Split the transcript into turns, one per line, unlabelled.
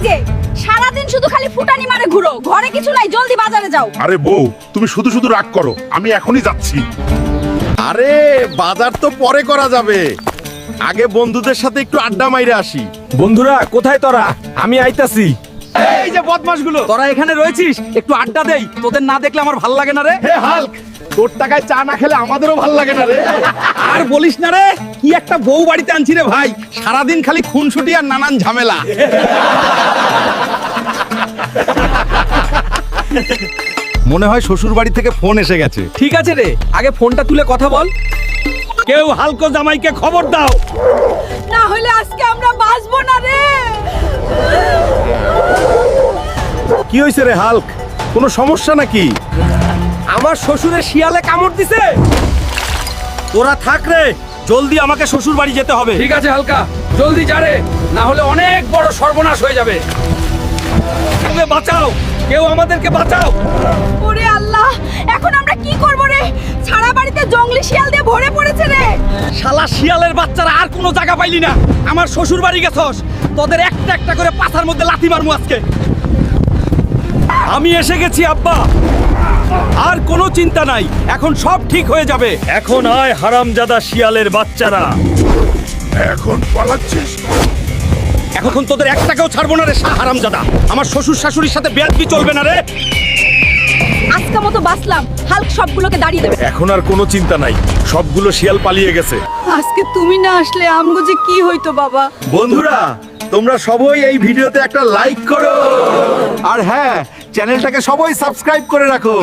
যে সারাদিন শুধু খালি ফুটানি মারে ঘুরো, ঘরে কিছু নাই, জলদি বাজারে যাও।
আরে বউ, তুমি শুধু শুধু রাগ করো, আমি এখনই যাচ্ছি।
আরে বাজার তো পরে করা যাবে, আগে বন্ধুদের সাথে একটু আড্ডা মাইরে আসি।
বন্ধুরা কোথায় তোরা? আমি আইতাছি।
এই যে বদমাশগুলো,
তোরা এখানে রয়েছিস, একটু আড্ডা দেই। তোদের না দেখলে আমার ভাল লাগে না রে।
হে হাল্ক, তোর টাকায় চা না খেলে আমাদেরও ভাল লাগে না রে।
আর বলিস না রে, কি একটা বউ বাড়িতে আনছি রে ভাই, সারাদিন খালি খুনসুটি আর নানান ঝামেলা।
মনে হয় শ্বশুর বাড়ি থেকে ফোন এসে গেছে।
ঠিক আছে রে, আগে ফোনটা তুলে কথা বল। কেউ হালকো জামাইকে খবর দাও।
না হলে আজকে আমরা বাঁচবো না রে।
কি হয়েছে রে হাল্ক, কোনো সমস্যা নাকি?
আমার শ্বশুরের শিয়ালে কামড় দিছে। তোরা থাক রে, জলদি আমাকে শ্বশুর বাড়ি যেতে হবে। ঠিক আছে হালকা, জলদি যা রে, না হলে অনেক বড় সর্বনাশ হয়ে যাবে। ওকে বাঁচাও, কেউ আমাদেরকে বাঁচাও।
ওরে আল্লাহ, এখন আমরা কি করব রে? সারা বাড়িতে জঙ্গলি শিয়াল দিয়ে ভরে পড়েছে রে।
শালা শিয়ালের বাচ্চারা আর কোনো জায়গা পাইলি না, আমার শ্বশুর বাড়ি গেছস, তোদের একটা একটা করে পাছার মধ্যে লাথি মারমু আজকে। আমি এসে গেছি আব্বা, আর কোনো চিন্তা নাই, এখন সব ঠিক হয়ে যাবে। এখন আয় হারামজাদা শিয়ালের বাচ্চারা,
এখন পালাচ্ছিস?
এখন তোদের একটাকেও ছাড়বো না রে হারামজাদা। আমার শ্বশুর শাশুড়ির সাথে বেয়াদবি চলবে না রে।
আজকে মতো বাঁচলাম, হাল্ক সবগুলোকে দাঁড়িয়ে দেবে।
এখন আর কোনো চিন্তা নাই, সবগুলো শিয়াল পালিয়ে গেছে।
আজকে তুমি না আসলে আমগো যে কি হইতো বাবা।
বন্ধুরা, তোমরা সবাই এই ভিডিওতে একটা লাইক করো, আর হ্যাঁ, চ্যানেলটাকে সবাই সাবস্ক্রাইব করে রাখো।